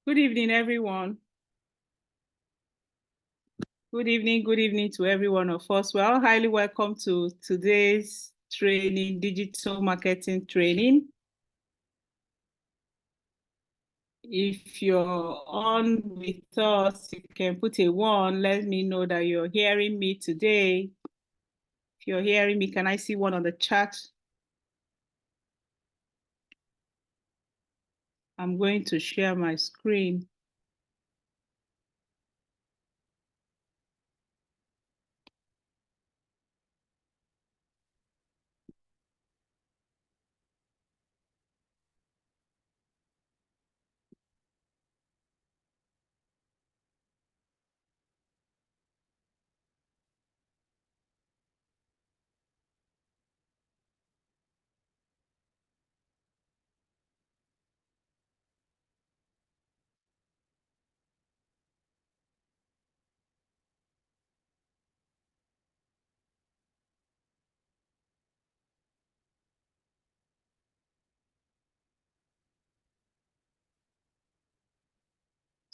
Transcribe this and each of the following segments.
Good evening, everyone. Good evening to every one of us. We're all highly welcome to today's training, digital marketing training. If you're on with us, you can put a 1. Let me know that you're hearing me today. If you're hearing me, can I see 1 on the chat? I'm going to share my screen.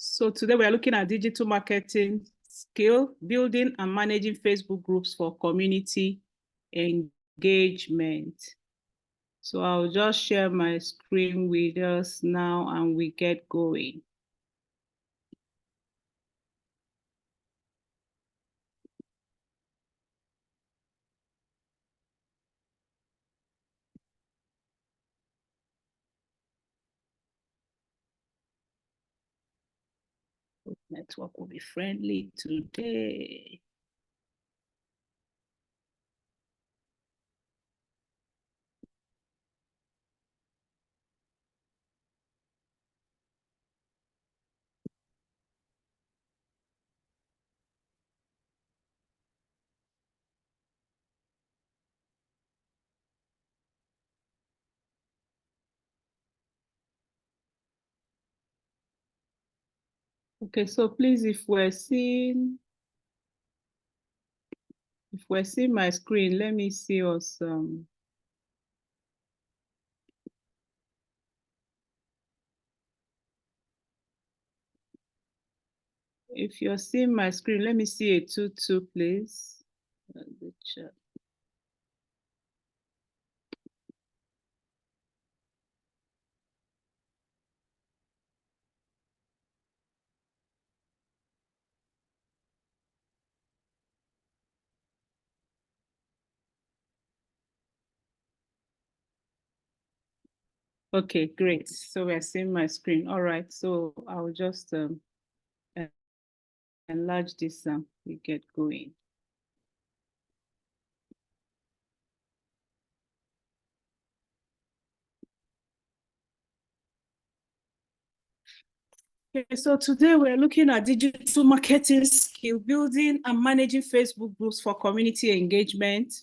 So today we are looking at digital marketing skill, building and managing Facebook groups for community engagement. So I'll just share my screen with us now and we get going. Network will be friendly today. Okay, so please, if we're seeing my screen, let me see us. If you're seeing my screen, let me see a 2-2, please. The chat. Okay, great. So we're seeing my screen. All right, so I'll just enlarge this and we get going. Okay, so today we're looking at digital marketing skill building and managing Facebook groups for community engagement.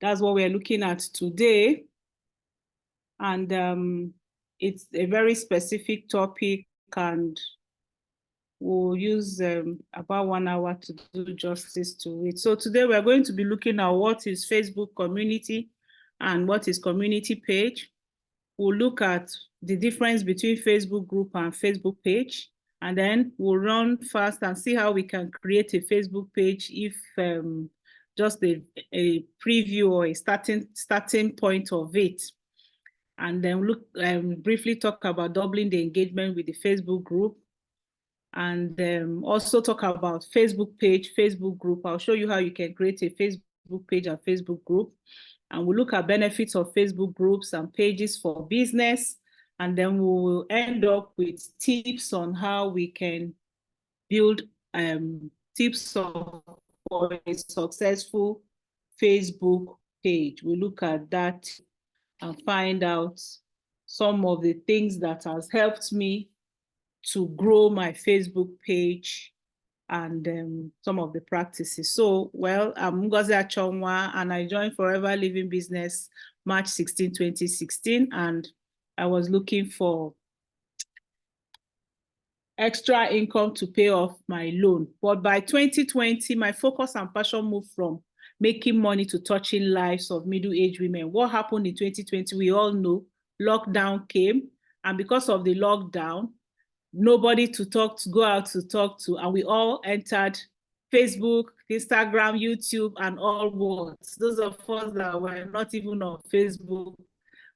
That's what we're looking at today. And it's a very specific topic, and We'll use about 1 hour to do justice to it. So today we're going to be looking at what is Facebook community and what is community page. We'll look at the difference between Facebook group and Facebook page, and then we'll run fast and see how we can create a Facebook page if just a preview or a starting point of it. And then look briefly talk about doubling the engagement with the Facebook group, and also talk about Facebook page, Facebook group. I'll show you how you can create a Facebook page and Facebook group. And we'll look at benefits of Facebook groups and pages for business. And then we'll end up with tips on how we can build tips for a successful Facebook page. We'll look at that and find out some of the things that has helped me to grow my Facebook page and some of the practices. So, well, I'm Ngozi Achonwa, and I joined Forever Living Business March 16, 2016, and I was looking for extra income to pay off my loan. But by 2020, my focus and passion moved from making money to touching lives of middle-aged women. What happened in 2020, we all know, lockdown came, and because of the lockdown, nobody to talk to, go out to talk to, and we all entered Facebook, Instagram, YouTube, and all words. Those of us that were not even on Facebook,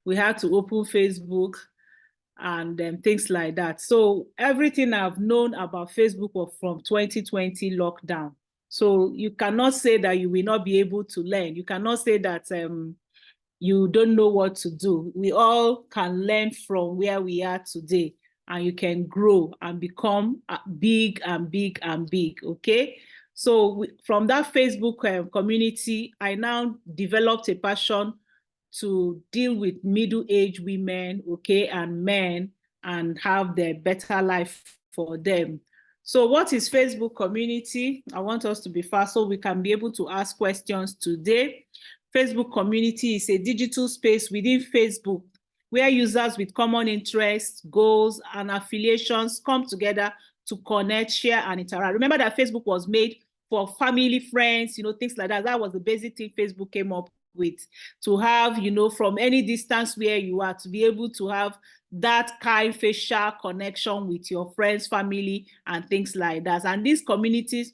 we had to open Facebook and things like that. So everything I've known about Facebook was from 2020 lockdown. So you cannot say that you will not be able to learn. You cannot say that you don't know what to do. We all can learn from where we are today, and you can grow and become big and big and big, okay? So from that Facebook community, I now developed a passion to deal with middle-aged women, okay, and men, and have their better life for them. So what is Facebook community? I want us to be fast so we can be able to ask questions today. Facebook community is a digital space within Facebook where users with common interests, goals, and affiliations come together to connect, share, and interact. Remember that Facebook was made for family, friends, things like that. That was the basic thing Facebook came up with, to have, from any distance where you are, to be able to have that kind facial connection with your friends, family, and things like that. And these communities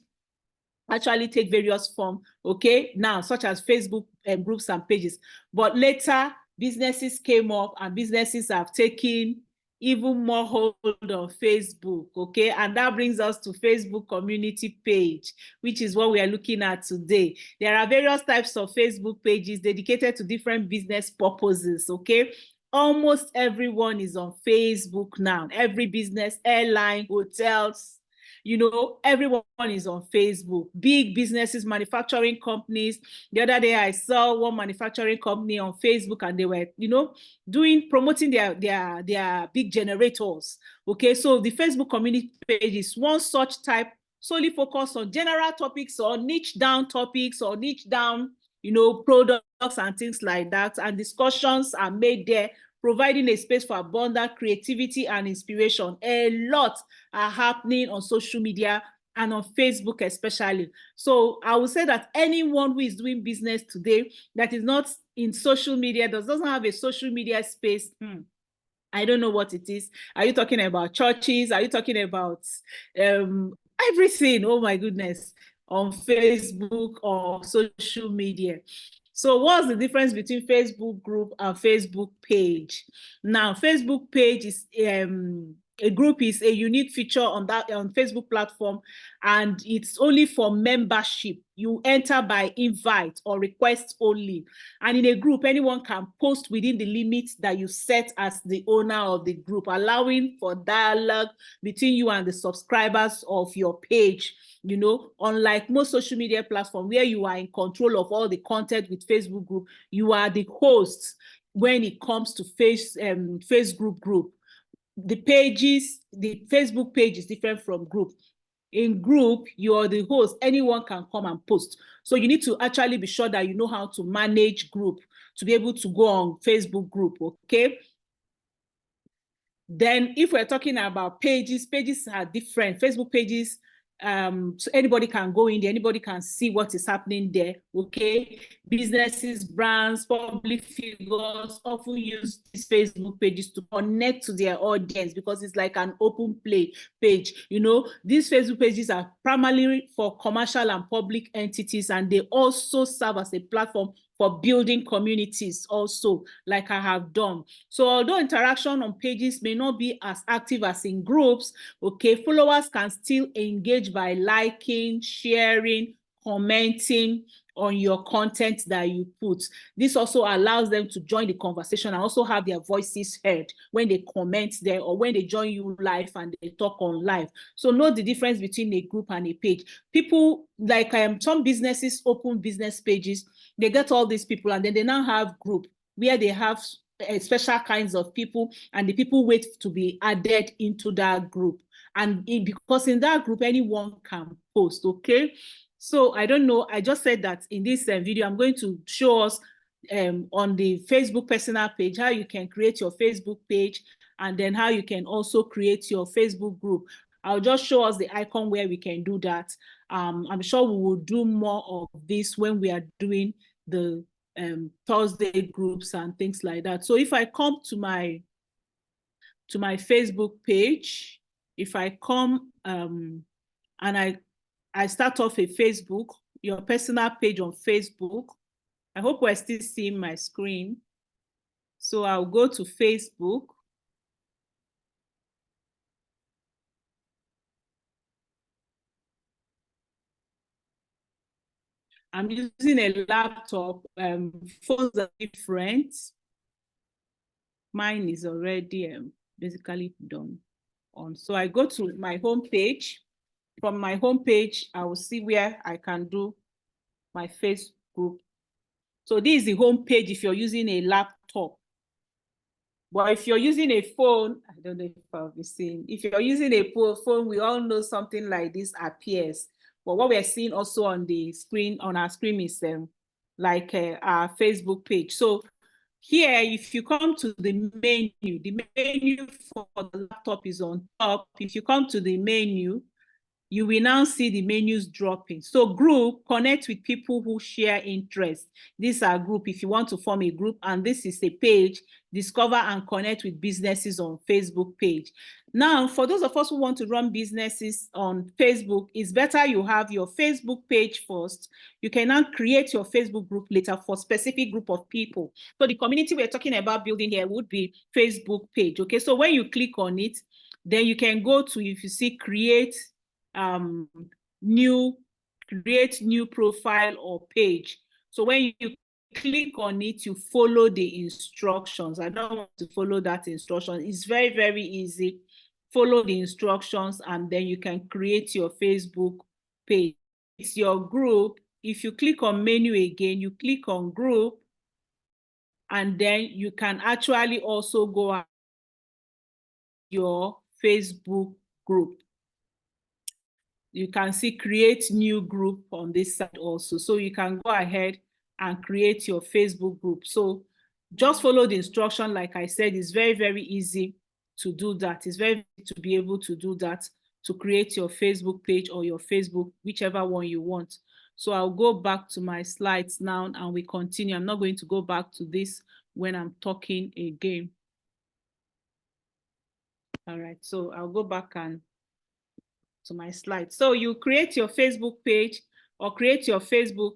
actually take various forms, okay, now, such as Facebook groups and pages. But later, businesses came up, and businesses have taken even more hold on Facebook, okay? And that brings us to Facebook community page, which is what we are looking at today. There are various types of Facebook pages dedicated to different business purposes, okay? Almost everyone is on Facebook now. Every business, airline, hotels, everyone is on Facebook. Big businesses, manufacturing companies. The other day I saw one manufacturing company on Facebook, and they were, promoting their big generators. Okay, so the Facebook community page is one such type, solely focused on general topics or niche down topics or niche down, products and things like that. And discussions are made there, providing a space for abundant creativity and inspiration. A lot are happening on social media and on Facebook especially. So I would say that anyone who is doing business today that is not in social media, doesn't have a social media space, I don't know what it is. Are you talking about churches? Are you talking about everything? Oh my goodness, on Facebook or social media. So what's the difference between Facebook group and Facebook page? Now, Facebook page is a group is a unique feature on Facebook platform, and it's only for membership. You enter by invite or request only. And in a group, anyone can post within the limits that you set as the owner of the group, allowing for dialogue between you and the subscribers of your page. Unlike most social media platforms where you are in control of all the content with Facebook group, you are the host when it comes to Facebook group. The Facebook page is different from group. In group, you're the host. Anyone can come and post. So you need to actually be sure that you know how to manage group to be able to go on Facebook group, okay? Then if we're talking about pages, pages are different. Facebook pages, so anybody can go in there, anybody can see what is happening there, okay? Businesses, brands, public figures often use these Facebook pages to connect to their audience because it's like an open play page. You know, these Facebook pages are primarily for commercial and public entities, and they also serve as a platform for building communities also, like I have done. So although interaction on pages may not be as active as in groups, okay, followers can still engage by liking, sharing, commenting on your content that you put. This also allows them to join the conversation and also have their voices heard when they comment there or when they join you live and they talk on live. So know the difference between a group and a page. People like some businesses open business pages, they get all these people and then they now have group where they have special kinds of people and the people wait to be added into that group. And because in that group, anyone can post, okay? So I don't know, I just said that in this video, I'm going to show us on the Facebook personal page, how you can create your Facebook page and then how you can also create your Facebook group. I'll just show us the icon where we can do that. I'm sure we will do more of this when we are doing the Thursday groups and things like that. So if I come to my Facebook page, if I come and I start off a Facebook, your personal page on Facebook. I hope we're still seeing my screen. So I'll go to Facebook. I'm using a laptop. Phones are different. Mine is already basically done on. So I go to my home page. From my home page, I will see where I can do my Facebook. So this is the home page if you're using a laptop. But if you're using a phone, I don't know if I'll be seeing. If you're using a phone, we all know something like this appears. But what we're seeing also on the screen, on our screen, is like our Facebook page. So here, if you come to the menu for the laptop is on top. If you come to the menu, you will now see the menus dropping. So group, connect with people who share interests. These are group if you want to form a group, and this is a page, discover and connect with businesses on Facebook page. Now, for those of us who want to run businesses on Facebook, it's better you have your Facebook page first. You can now create your Facebook group later for specific group of people. So the community we're talking about building here would be Facebook page, okay? So when you click on it, then you can go to, if you see create create new profile or page. So when you click on it, you follow the instructions. I don't want to follow that instruction. It's very, very easy. Follow the instructions and then you can create your Facebook page. It's your group. If you click on menu again, you click on group, and then you can actually also go your Facebook group. You can see create new group on this side also. So you can go ahead and create your Facebook group. So just follow the instruction. Like I said, it's very, very easy to do that. It's very easy to be able to do that, to create your Facebook page or your Facebook, whichever one you want. So I'll go back to my slides now and we continue. I'm not going to go back to this when I'm talking again. All right, so I'll go back and to my slide. So you create your Facebook page or create your Facebook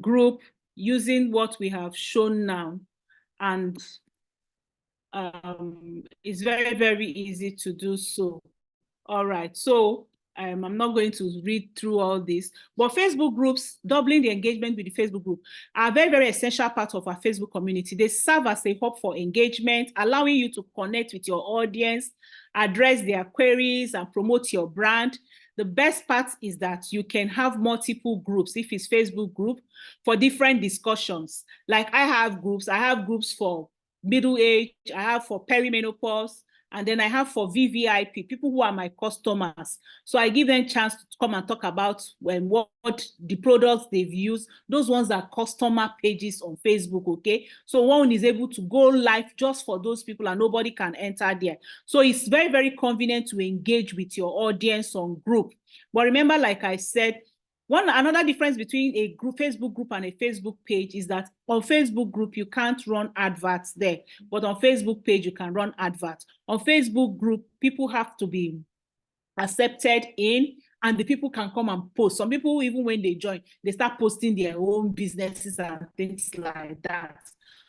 group using what we have shown now. And it's very, very easy to do so. All right, so I'm not going to read through all this, but Facebook groups, doubling the engagement with the Facebook group, are a very, very essential part of our Facebook community. They serve as a hub for engagement, allowing you to connect with your audience, address their queries, and promote your brand. The best part is that you can have multiple groups, if it's Facebook group, for different discussions. Like I have groups for middle age, I have for perimenopause, And then I have for VVIP, people who are my customers. So I give them a chance to come and talk about what the products they've used. Those ones are customer pages on Facebook, okay? So one is able to go live just for those people and nobody can enter there. So it's very, very convenient to engage with your audience on group. But remember, like I said, another difference between a Facebook group and a Facebook page is that on Facebook group, you can't run adverts there, but on Facebook page, you can run adverts. On Facebook group, people have to be accepted in, and the people can come and post. Some people, even when they join, they start posting their own businesses and things like that.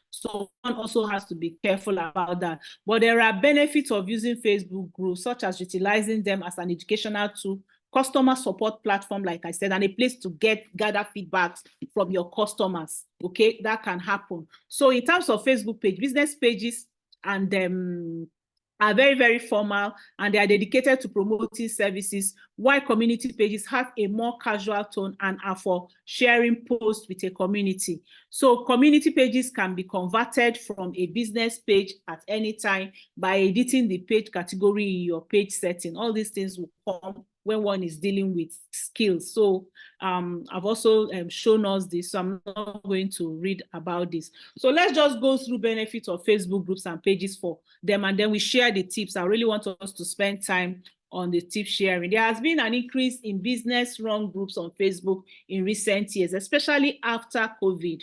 So one also has to be careful about that. But there are benefits of using Facebook groups, such as utilizing them as an educational tool, customer support platform, like I said, and a place to gather feedbacks from your customers. Okay, that can happen. So in terms of Facebook page, business pages and are very, very formal, and they are dedicated to promoting services, while community pages have a more casual tone and are for sharing posts with a community. So community pages can be converted from a business page at any time by editing the page category in your page setting. All these things will come when one is dealing with skills. So I've also shown us this, so I'm not going to read about this. So let's just go through benefits of Facebook groups and pages for them, and then we share the tips. I really want us to spend time on the tip sharing. There has been an increase in business-run groups on Facebook in recent years, especially after COVID.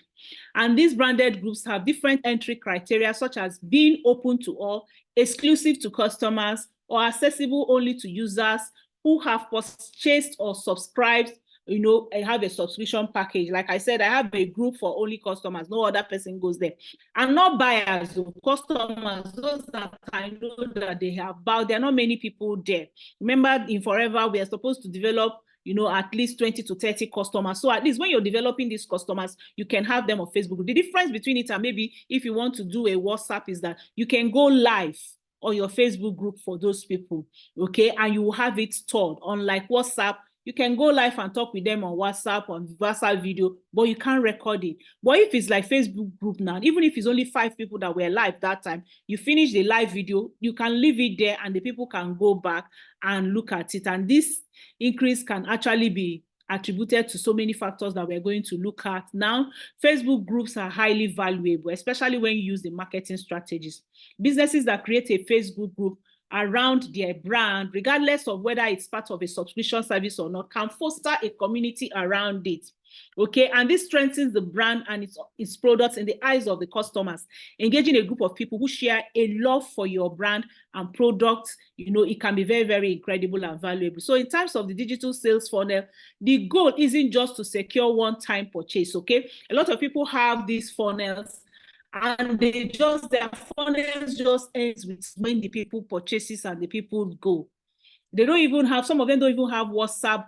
And these branded groups have different entry criteria, such as being open to all, exclusive to customers, or accessible only to users who have purchased or subscribed. I have a subscription package. Like I said, I have a group for only customers. No other person goes there. And not buyers, customers, those that I know that they have bought. There are not many people there. Remember, in Forever, we are supposed to develop at least 20 to 30 customers. So at least when you're developing these customers, you can have them on Facebook. The difference between it and maybe if you want to do a WhatsApp is that you can go live on your Facebook group for those people, okay? And you will have it stored. Unlike WhatsApp, you can go live and talk with them on WhatsApp, on WhatsApp video, but you can't record it. But if it's like Facebook group now, even if it's only 5 people that were live that time, you finish the live video, you can leave it there and the people can go back and look at it. And this increase can actually be attributed to so many factors that we're going to look at now. Facebook groups are highly valuable, especially when you use the marketing strategies. Businesses that create a Facebook group around their brand, regardless of whether it's part of a subscription service or not, can foster a community around it. Okay, and this strengthens the brand and its products in the eyes of the customers. Engaging a group of people who share a love for your brand and products, it can be very, very incredible and valuable. So in terms of the digital sales funnel, the goal isn't just to secure one-time purchase, okay? A lot of people have these funnels and their funnels just ends with when the people purchases and the people go. They don't even have, some of them don't even have WhatsApp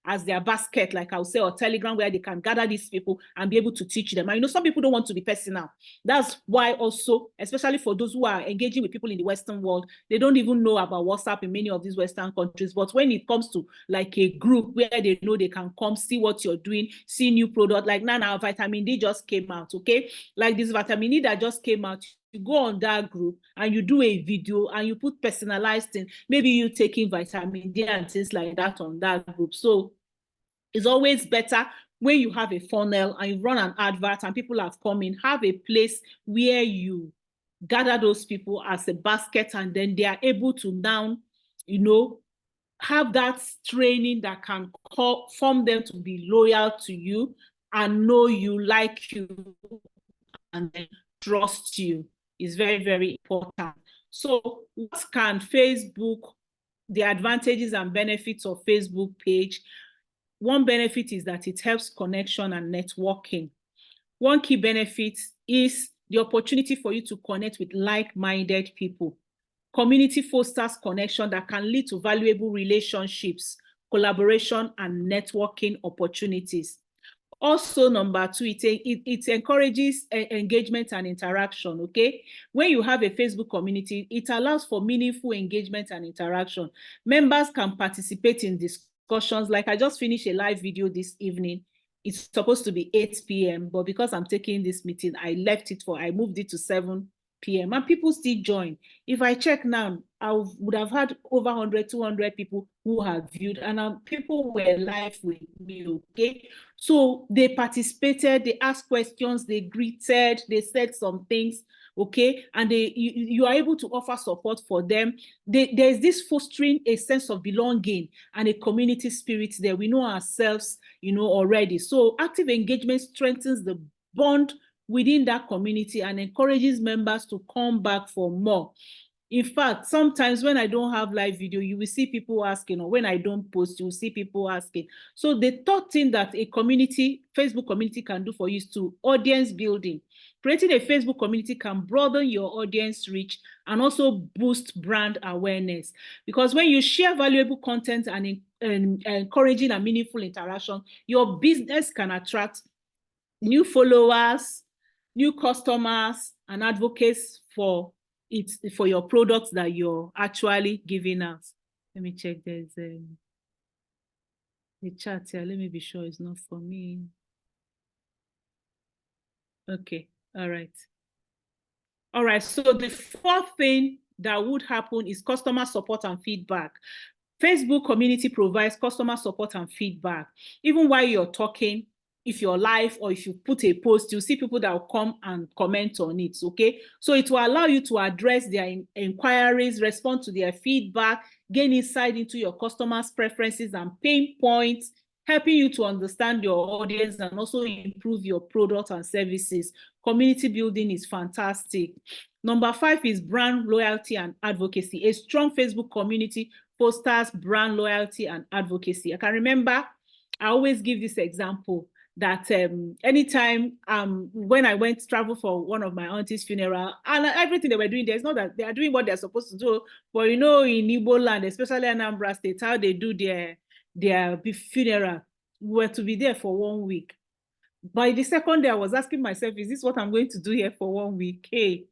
as their basket, like I'll say, or Telegram, where they can gather these people and be able to teach them. And some people don't want to be personal. That's why also, especially for those who are engaging with people in the Western world, they don't even know about WhatsApp in many of these Western countries. But when it comes to like a group where they know they can come, see what you're doing, see new product, like now vitamin D just came out, okay? Like this vitamin D that just came out, you go on that group and you do a video and you put personalized things, maybe you taking vitamin D and things like that on that group. So it's always better when you have a funnel and you run an advert and people have come in, have a place where you gather those people as a basket, and then they are able to now, have that training that can form them to be loyal to you and know you, like you, and then trust you. Is very, very important. So what can Facebook, the advantages and benefits of Facebook page? One benefit is that it helps connection and networking. One key benefit is the opportunity for you to connect with like-minded people. Community fosters connection that can lead to valuable relationships, collaboration, and networking opportunities. Also, number 2, it encourages engagement and interaction, okay? When you have a Facebook community, it allows for meaningful engagement and interaction. Members can participate in discussions. Like I just finished a live video this evening. It's supposed to be 8 p.m., but because I'm taking this meeting, I moved it to 7 p.m. and people still join. If I check now, I would have had over 100, 200 people who have viewed, and people were live with me, okay? So they participated, they asked questions, they greeted, they said some things, okay? And you are able to offer support for them. There's this fostering a sense of belonging and a community spirit there. We know ourselves, already. So active engagement strengthens the bond within that community and encourages members to come back for more. In fact, sometimes when I don't have live video, you will see people asking, or when I don't post, you will see people asking. So the third thing that a Facebook community can do for you is to audience building. Creating a Facebook community can broaden your audience reach and also boost brand awareness. Because when you share valuable content and encouraging and meaningful interaction, your business can attract new followers, new customers, and advocates for your products that you're actually giving out. Let me check. There's a chat here. Let me be sure it's not for me. Okay. All right. All right. So the fourth thing that would happen is customer support and feedback. Facebook community provides customer support and feedback. Even while you're talking, if you're live or if you put a post, you'll see people that will come and comment on it, okay? So it will allow you to address their inquiries, respond to their feedback, gain insight into your customers' preferences and pain points, helping you to understand your audience and also improve your products and services. Community building is fantastic. Number 5 is brand loyalty and advocacy. A strong Facebook community fosters brand loyalty and advocacy. I can remember, I always give this example that anytime when I went to travel for one of my auntie's funeral, and everything they were doing, there's not that they are doing what they're supposed to do, but in Igbo land, especially Anambra State, how they do their funeral, we were to be there for 1 week. By the second day, I was asking myself, is this what I'm going to do here for 1 week? Hey.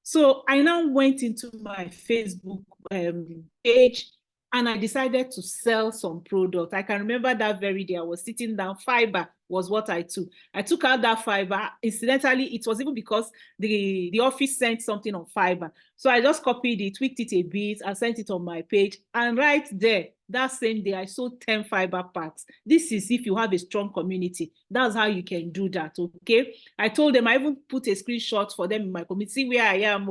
So I now went into my Facebook page and I decided to sell some product. I can remember that very day I was sitting down. Fiber was what I took. I took out that fiber. Incidentally, it was even because the office sent something on fiber. So I just copied it, tweaked it a bit, and sent it on my page. And right there, that same day, I sold 10 fiber packs. This is if you have a strong community. That's how you can do that, okay? I told them, I even put a screenshot for them in my community, see where I am,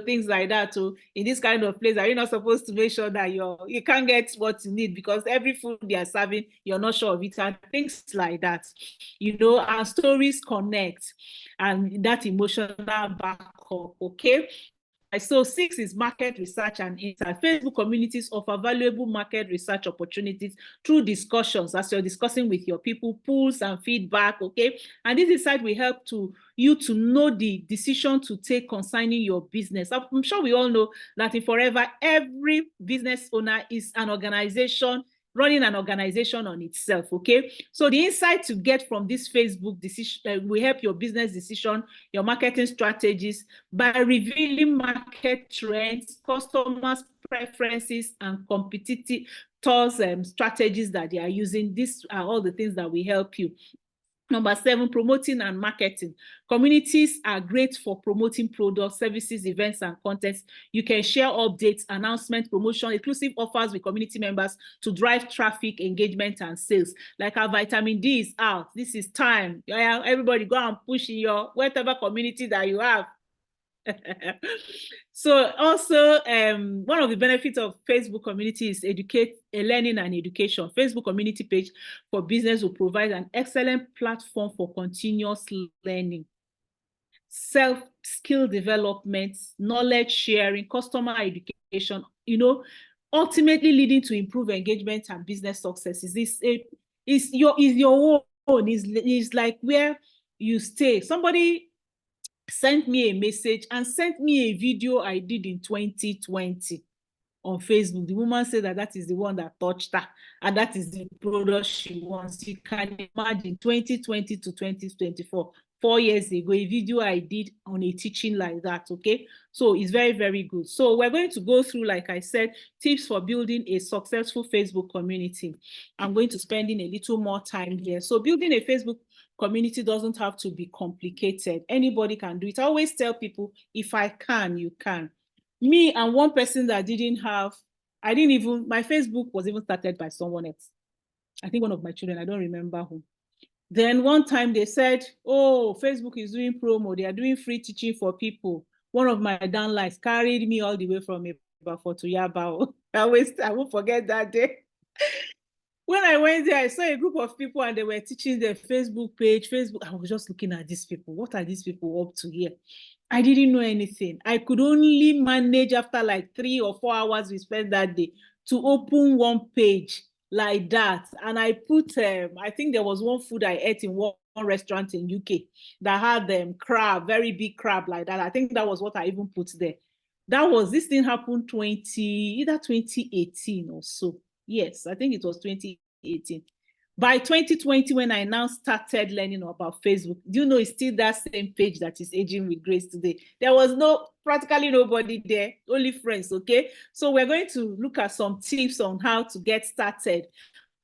things like that. So in this kind of place, are you not supposed to make sure that you can't get what you need because every food they are serving, you're not sure of it, and things like that. And stories connect, and that emotional backup, okay? So 6 is market research and insight. Facebook communities offer valuable market research opportunities through discussions as you're discussing with your people, polls and feedback, okay? And this insight will help you to know the decision to take concerning your business. I'm sure we all know that in Forever, every business owner is an organization running an organization on itself, okay? So the insight to get from this Facebook decision will help your business decision, your marketing strategies by revealing market trends, customers' preferences, and competitors' strategies that they are using. These are all the things that will help you. Number 7, promoting and marketing. Communities are great for promoting products, services, events, and contents. You can share updates, announcements, promotion, exclusive offers with community members to drive traffic, engagement, and sales. Like our vitamin D is out. This is time. Everybody go and push in your whatever community that you have. So also, one of the benefits of Facebook community is learning and education. Facebook community page for business will provide an excellent platform for continuous learning, self-skill development, knowledge sharing, customer education, ultimately leading to improved engagement and business success. Is your own, is like where you stay. Somebody sent me a message and sent me a video I did in 2020 on Facebook. The woman said that is the one that touched her and that is the product she wants. You can imagine 2020 to 2024, 4 years ago, a video I did on a teaching like that, okay? So it's very, very good. So we're going to go through, like I said, tips for building a successful Facebook community. I'm going to spend in a little more time here. So building a Facebook community doesn't have to be complicated. Anybody can do it. I always tell people, if I can, you can. Me and one person that my Facebook was even started by someone else. I think one of my children, I don't remember who. Then one time they said, oh, Facebook is doing promo. They are doing free teaching for people. One of my downlines carried me all the way from Ibadan to Yaba. I won't forget that day. When I went there, I saw a group of people and they were teaching their Facebook page. I was just looking at these people. What are these people up to here? I didn't know anything. I could only manage after like 3 or 4 hours we spent that day to open one page like that. And I put, I think there was one food I ate in one restaurant in UK that had crab, very big crab like that. I think that was what I even put there. This thing happened either 2018 or so. Yes, I think it was 2018. By 2020, when I now started learning about Facebook, do you know it's still that same page that is Aging with Grace today? There was practically nobody there, only friends, okay? So we're going to look at some tips on how to get started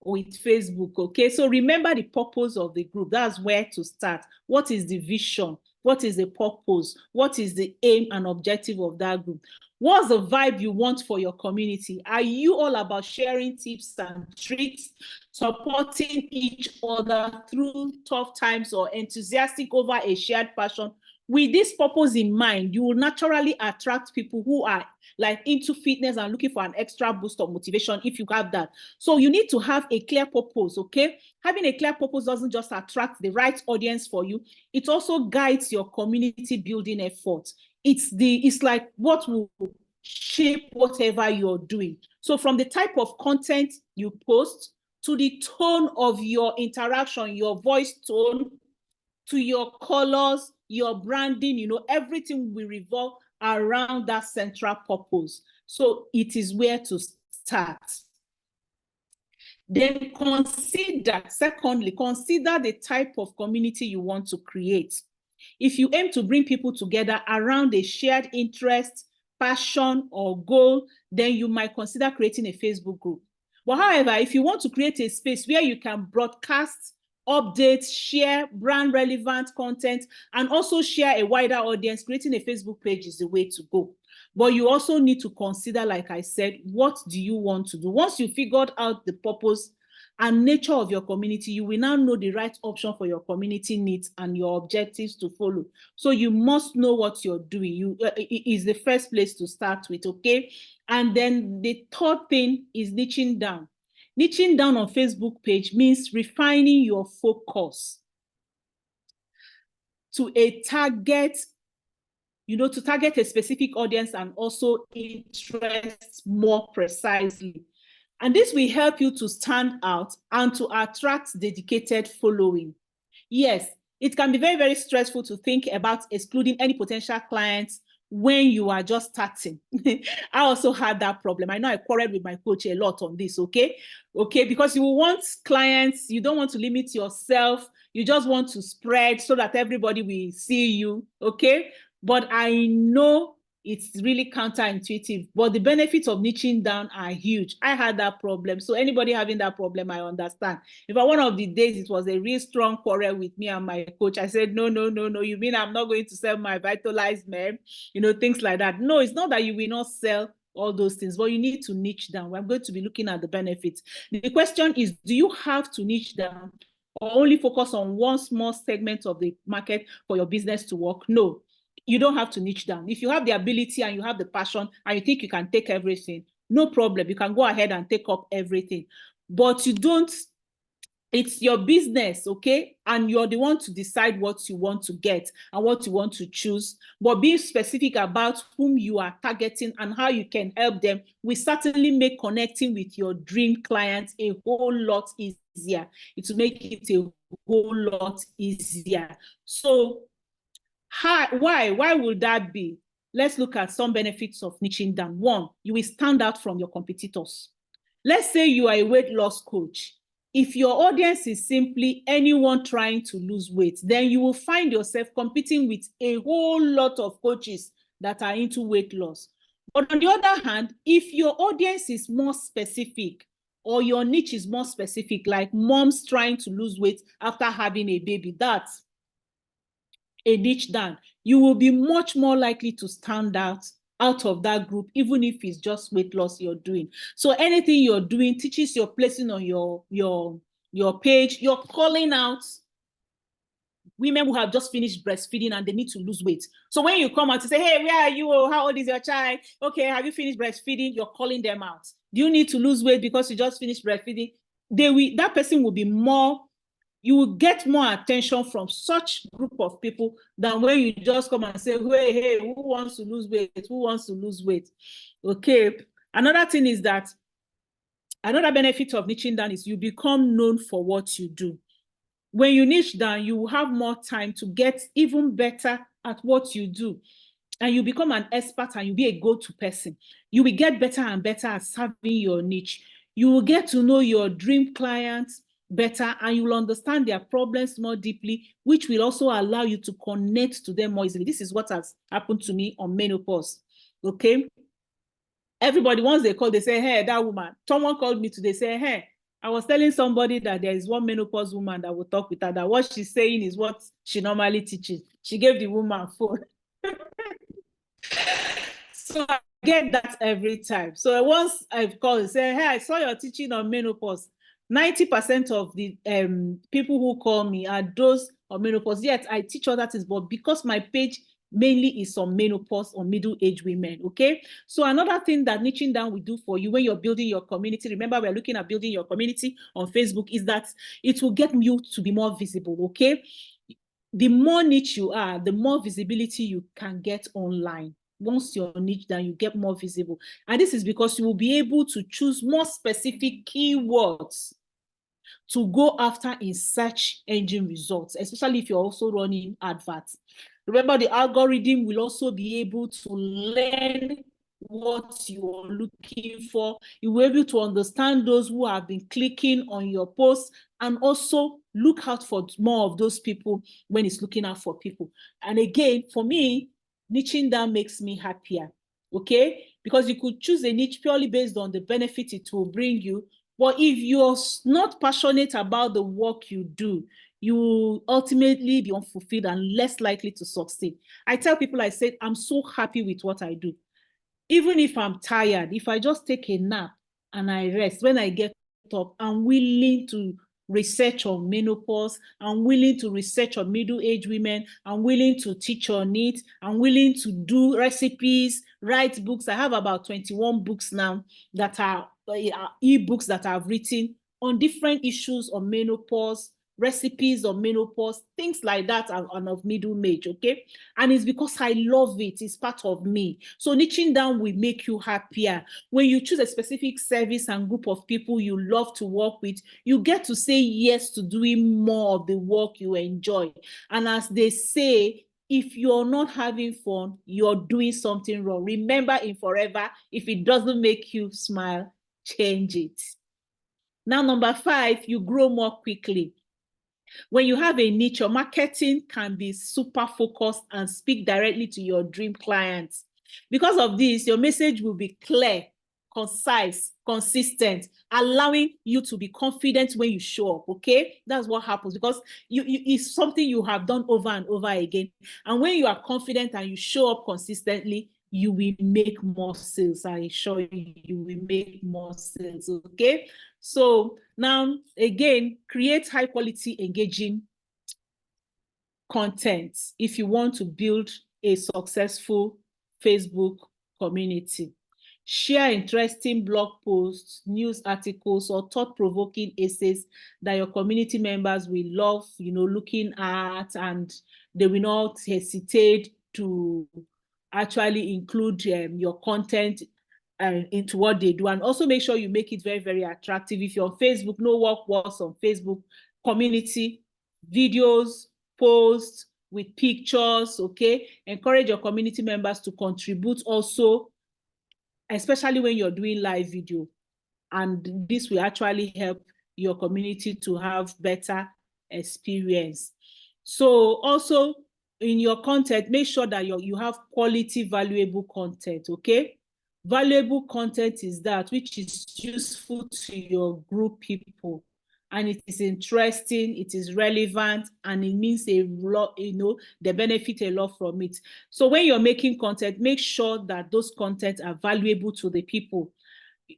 with Facebook, okay? So remember the purpose of the group. That's where to start. What is the vision? What is the purpose? What is the aim and objective of that group? What's the vibe you want for your community? Are you all about sharing tips and tricks, supporting each other through tough times, or enthusiastic over a shared passion? With this purpose in mind, you will naturally attract people who are like into fitness and looking for an extra boost of motivation if you have that. So you need to have a clear purpose, okay? Having a clear purpose doesn't just attract the right audience for you, it also guides your community building effort. It's like what will shape whatever you're doing. So from the type of content you post to the tone of your interaction, your voice tone, to your colors, your branding, everything will revolve around that central purpose. So it is where to start. Then secondly, consider the type of community you want to create. If you aim to bring people together around a shared interest, passion, or goal, then you might consider creating a Facebook group. But however, if you want to create a space where you can broadcast, update, share brand relevant content, and also share a wider audience, creating a Facebook page is the way to go. But you also need to consider, like I said, what do you want to do? Once you figured out the purpose and nature of your community, you will now know the right option for your community needs and your objectives to follow. So you must know what you're doing. It is the first place to start with, okay? And then the third thing is niching down. Niching down on Facebook page means refining your focus to target a specific audience and also interest more precisely. And this will help you to stand out and to attract dedicated following. Yes, it can be very, very stressful to think about excluding any potential clients when you are just starting. I also had that problem. I know I quarreled with my coach a lot on this, okay? Because you want clients, you don't want to limit yourself, you just want to spread so that everybody will see you, okay? But I know it's really counterintuitive, but the benefits of niching down are huge. I had that problem. So anybody having that problem, I understand. In fact, one of the days, it was a real strong quarrel with me and my coach. I said, no, you mean I'm not going to sell my vitalized men? Things like that. No, it's not that you will not sell all those things, but you need to niche down. We're going to be looking at the benefits. The question is, do you have to niche down or only focus on one small segment of the market for your business to work? No. You don't have to niche down. If you have the ability and you have the passion and you think you can take everything, no problem. You can go ahead and take up everything. But it's your business, okay? And you're the one to decide what you want to get and what you want to choose. But being specific about whom you are targeting and how you can help them will certainly make connecting with your dream clients a whole lot easier. It will make it a whole lot easier. So why would that be? Let's look at some benefits of niching down. One, you will stand out from your competitors. Let's say you are a weight loss coach. If your audience is simply anyone trying to lose weight, then you will find yourself competing with a whole lot of coaches that are into weight loss. But on the other hand, if your audience is more specific, or your niche is more specific, like moms trying to lose weight after having a baby, that's a niche down, you will be much more likely to stand out of that group, even if it's just weight loss you're doing. So anything you're doing, teaches you're placing on your page, you're calling out women who have just finished breastfeeding and they need to lose weight. So when you come out to say, hey, where are you? How old is your child? Okay, have you finished breastfeeding? You're calling them out. Do you need to lose weight because you just finished breastfeeding? That person will be more, you will get more attention from such group of people than when you just come and say, hey, who wants to lose weight? Who wants to lose weight? Okay. Another thing is that another benefit of niching down is you become known for what you do. When you niche down, you will have more time to get even better at what you do. And you become an expert and you'll be a go-to person. You will get better and better at serving your niche. You will get to know your dream clients better and you will understand their problems more deeply, which will also allow you to connect to them more easily. This is what has happened to me on menopause. Okay. Everybody, once they call, they say, hey, that woman. Someone called me today, say, hey, I was telling somebody that there is one menopause woman that will talk with her, that what she's saying is what she normally teaches. She gave the woman phone. So I get that every time. So once I've called and say, hey, I saw your teaching on menopause. 90% of the people who call me are those on menopause. Yet I teach other things, but because my page mainly is on menopause or middle-aged women, okay? So another thing that niching down will do for you when you're building your community, remember we're looking at building your community on Facebook, is that it will get you to be more visible, okay? The more niche you are, the more visibility you can get online. Once you're niche down, you get more visible. And this is because you will be able to choose more specific keywords to go after in search engine results, especially if you're also running adverts. Remember, the algorithm will also be able to learn what you're looking for. You will be able to understand those who have been clicking on your posts and also look out for more of those people when it's looking out for people. And again, for me, niching down makes me happier, okay? Because you could choose a niche purely based on the benefit it will bring you. But if you're not passionate about the work you do, you will ultimately be unfulfilled and less likely to succeed. I tell people, I said, I'm so happy with what I do. Even if I'm tired, if I just take a nap and I rest, when I get up, I'm willing to research on menopause. I'm willing to research on middle-aged women. I'm willing to teach on it. I'm willing to do recipes, write books. I have about 21 books now that are e-books that I've written on different issues on menopause, recipes on menopause, things like that, and of middle age, okay? And it's because I love it. It's part of me. So niching down will make you happier. When you choose a specific service and group of people you love to work with, you get to say yes to doing more of the work you enjoy. And as they say, if you're not having fun, you're doing something wrong. Remember, in forever, if it doesn't make you smile, change it. Now, number 5, you grow more quickly. When you have a niche, your marketing can be super focused and speak directly to your dream clients. Because of this, your message will be clear, concise, consistent, allowing you to be confident when you show up, okay? That's what happens because it's something you have done over and over again. And when you are confident and you show up consistently, you will make more sales. I assure you, you will make more sales, okay? So now, again, create high quality, engaging content if you want to build a successful Facebook community. Share interesting blog posts, news articles, or thought-provoking essays that your community members will love, looking at, and they will not hesitate to actually include your content into what they do. And also make sure you make it very, very attractive. If you're on Facebook, know what works on Facebook community, videos, posts with pictures, okay? Encourage your community members to contribute also, especially when you're doing live video. And this will actually help your community to have better experience. So also in your content, make sure that you have quality, valuable content, okay? Valuable content is that which is useful to your group people, and it is interesting, it is relevant, and it means a lot, they benefit a lot from it. So when you're making content, make sure that those content are valuable to the people.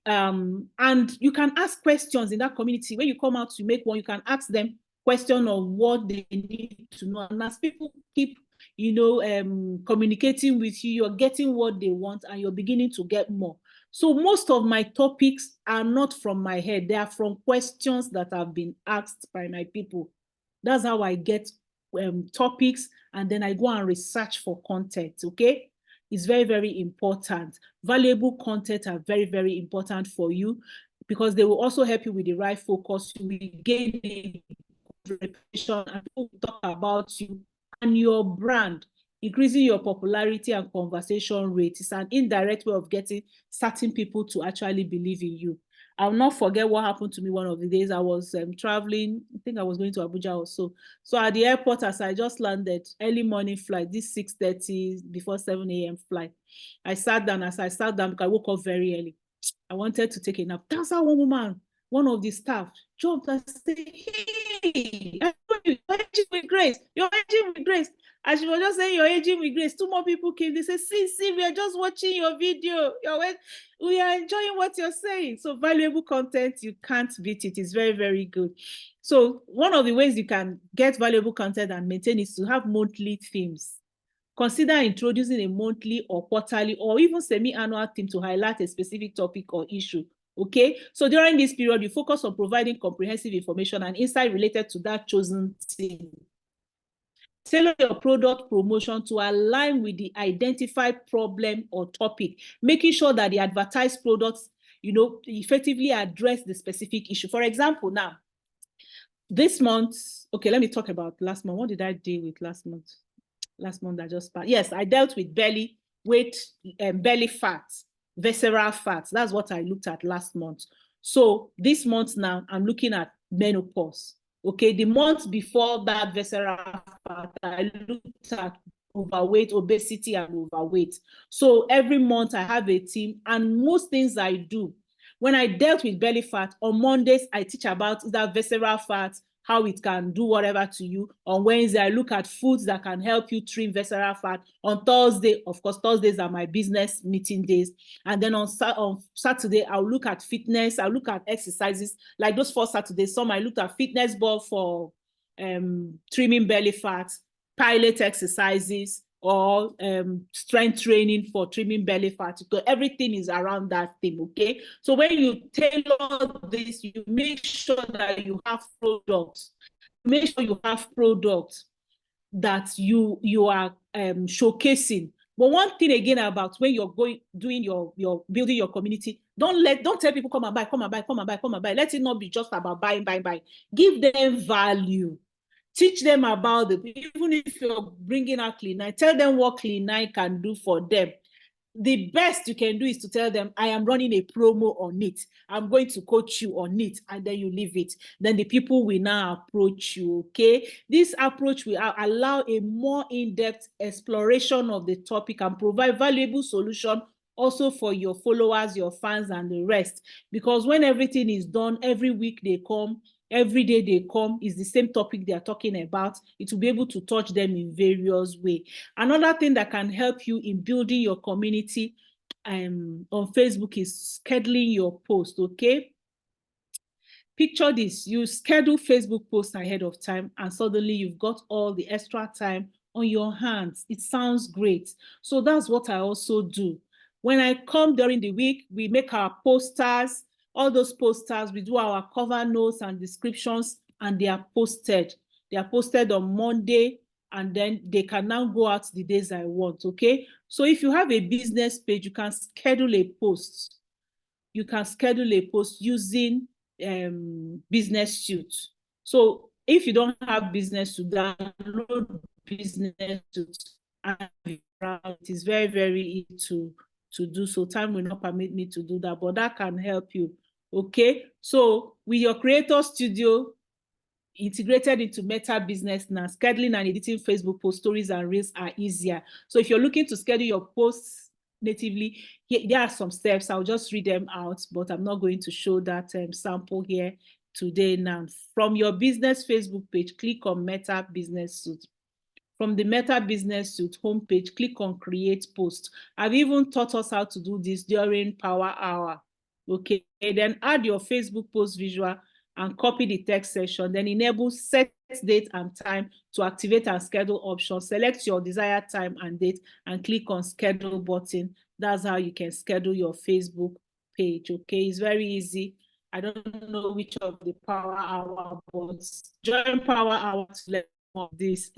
And you can ask questions in that community. When you come out to make one, you can ask them question on what they need to know. And as people keep communicating with you, you're getting what they want, and you're beginning to get more. So most of my topics are not from my head. They are from questions that have been asked by my people. That's how I get topics, and then I go and research for content, okay? It's very, very important. Valuable content are very, very important for you, because they will also help you with the right focus. You will gain a reputation, and people will talk about you and your brand. Increasing your popularity and conversation rate is an indirect way of getting certain people to actually believe in you. I'll not forget what happened to me one of the days. I was traveling. I think I was going to Abuja also. So at the airport, as I just landed, early morning flight, this 6:30 before 7 a.m. flight, I sat down. As I sat down, because I woke up very early, I wanted to take a nap. That's how one woman, one of the staff, jumped and said, "Hey, you're aging with grace. You're aging with grace." And she was just saying, "You're aging with grace." Two more people came. They said, see, we are just watching your video. We are enjoying what you're saying. So valuable content, you can't beat it. It's very, very good. So one of the ways you can get valuable content and maintain is to have monthly themes. Consider introducing a monthly or quarterly or even semi-annual theme to highlight a specific topic or issue. Okay, so during this period, you focus on providing comprehensive information and insight related to that chosen theme. Tailor your product promotion to align with the identified problem or topic, making sure that the advertised products, effectively address the specific issue. For example, now, this month, okay, let me talk about last month. What did I deal with last month? Last month I just passed. Yes, I dealt with belly weight, belly fat, visceral fat. That's what I looked at last month. So this month now, I'm looking at menopause. Okay, the month before that visceral fat, I looked at overweight, obesity, and overweight. So every month I have a team, and most things I do. When I dealt with belly fat, on Mondays, I teach about that visceral fat, how it can do whatever to you. On Wednesday, I look at foods that can help you trim visceral fat. On Thursday, of course, Thursdays are my business meeting days. And then on Saturday, I'll look at fitness. I'll look at exercises. Like those 4 Saturdays, some I looked at fitness ball for trimming belly fat, pilot exercises, or strength training for trimming belly fat. Because everything is around that thing, okay? So when you tailor this, you make sure that you have products. Make sure you have products that you are showcasing. But one thing again about when you're doing your building your community, don't tell people come and buy. Let it not be just about buying. Give them value. Teach them about it. Even if you're bringing out Clean9, tell them what Clean9 can do for them. The best you can do is to tell them, I am running a promo on it. I'm going to coach you on it, and then you leave it. Then the people will now approach you, okay? This approach will allow a more in-depth exploration of the topic and provide valuable solution also for your followers, your fans, and the rest. Because when everything is done, every week they come, every day they come, is the same topic they are talking about, it will be able to touch them in various ways. Another thing that can help you in building your community on Facebook is scheduling your post, okay? Picture this, you schedule Facebook posts ahead of time, and suddenly you've got all the extra time on your hands. It sounds great. So that's what I also do. When I come during the week, we make our posters, all those posters, we do our cover notes and descriptions, and they are posted. They are posted on Monday, and then they can now go out the days I want, okay? So if you have a business page, you can schedule a post. You can schedule a post using Business Suite. So if you don't have Business Suite, download Business Suite. It is very, very easy to do. So time will not permit me to do that, but that can help you. Okay, so with your Creator Studio integrated into Meta Business now, scheduling and editing Facebook post stories and reels are easier. So if you're looking to schedule your posts natively. There are some steps. I'll just read them out, but I'm not going to show that sample here today now. From your business Facebook page, click on Meta Business Suite. From the Meta Business Suite homepage, click on Create Post. I've even taught us how to do this during Power Hour. Okay, then add your Facebook post visual and copy the text section. Then enable set date and time to activate and schedule options. Select your desired time and date and click on Schedule button. That's how you can schedule your Facebook page. Okay, it's very easy. I don't know which of the Power Hour, but join Power Hour to learn more of this.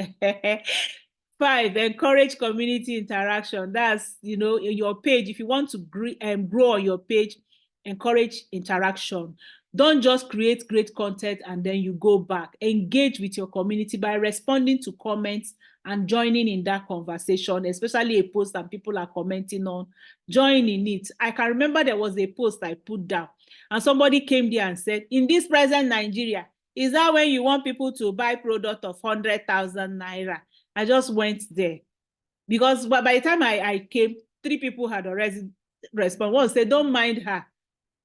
5, encourage community interaction. That's, your page. If you want to grow on your page, encourage interaction. Don't just create great content and then you go back. Engage with your community by responding to comments and joining in that conversation, especially a post that people are commenting on. Join in it. I can remember there was a post I put down and somebody came there and said, in this present Nigeria, is that when you want people to buy product of 100,000 naira? I just went there because by the time I came, 3 people had already responded. One said, don't mind her.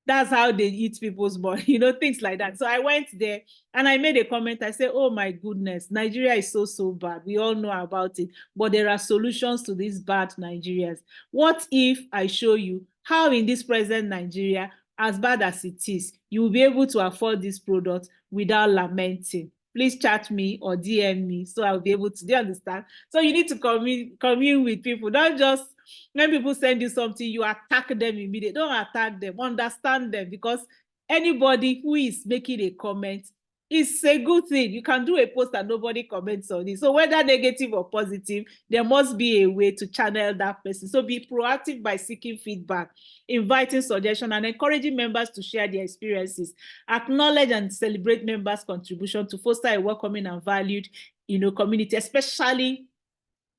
That's how they eat people's money, things like that. So I went there and I made a comment. I said, oh my goodness, Nigeria is so bad. We all know about it, but there are solutions to these bad Nigerians. What if I show you how in this present Nigeria, as bad as it is, you will be able to afford this product without lamenting? Please chat me or DM me so I'll be able to. Do you understand? So you need to commune with people. Don't just, when people send you something, you attack them immediately. Don't attack them. Understand them, because anybody who is making a comment, it's a good thing. You can do a post and nobody comments on it. So whether negative or positive, there must be a way to channel that person. So be proactive by seeking feedback, inviting suggestions, and encouraging members to share their experiences. Acknowledge and celebrate members' contribution to foster a welcoming and valued, community, especially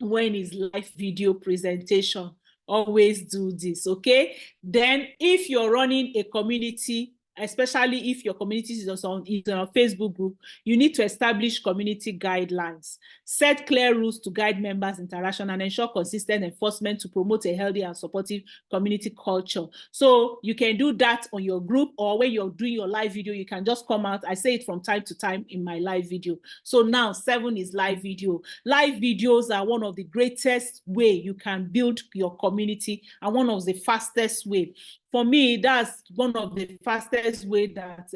when it's live video presentation. Always do this, okay? Then if you're running a community, especially if your community is on a Facebook group, you need to establish community guidelines, set clear rules to guide members' interaction, and ensure consistent enforcement to promote a healthy and supportive community culture. So you can do that on your group, or when you're doing your live video, you can just come out. I say it from time to time in my live video. So now 7 is live video. Live videos are one of the greatest way you can build your community and one of the fastest way. For me, that's one of the fastest way that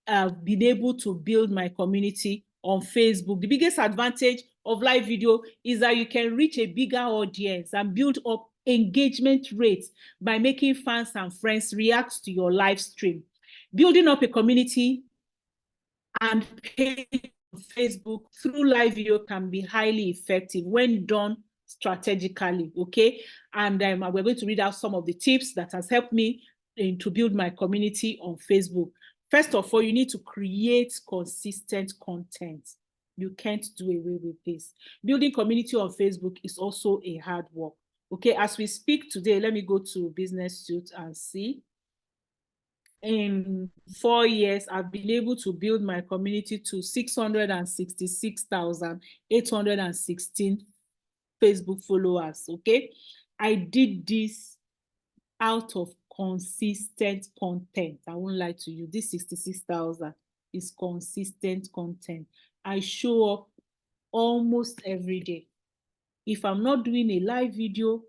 I've been able to build my community on Facebook. The biggest advantage of live video is that you can reach a bigger audience and build up engagement rates by making fans and friends react to your live stream. Building up a community and page on Facebook through live video can be highly effective when done strategically, okay? And we're going to read out some of the tips that has helped me to build my community on Facebook. First of all, you need to create consistent content. You can't do away with this. Building community on Facebook is also a hard work. Okay, as we speak today, let me go to Business Suite and see. In 4 years, I've been able to build my community to 666,816 Facebook followers, okay? I did this out of consistent content. I won't lie to you. This 66,000 is consistent content. I show up almost every day. If I'm not doing a live video,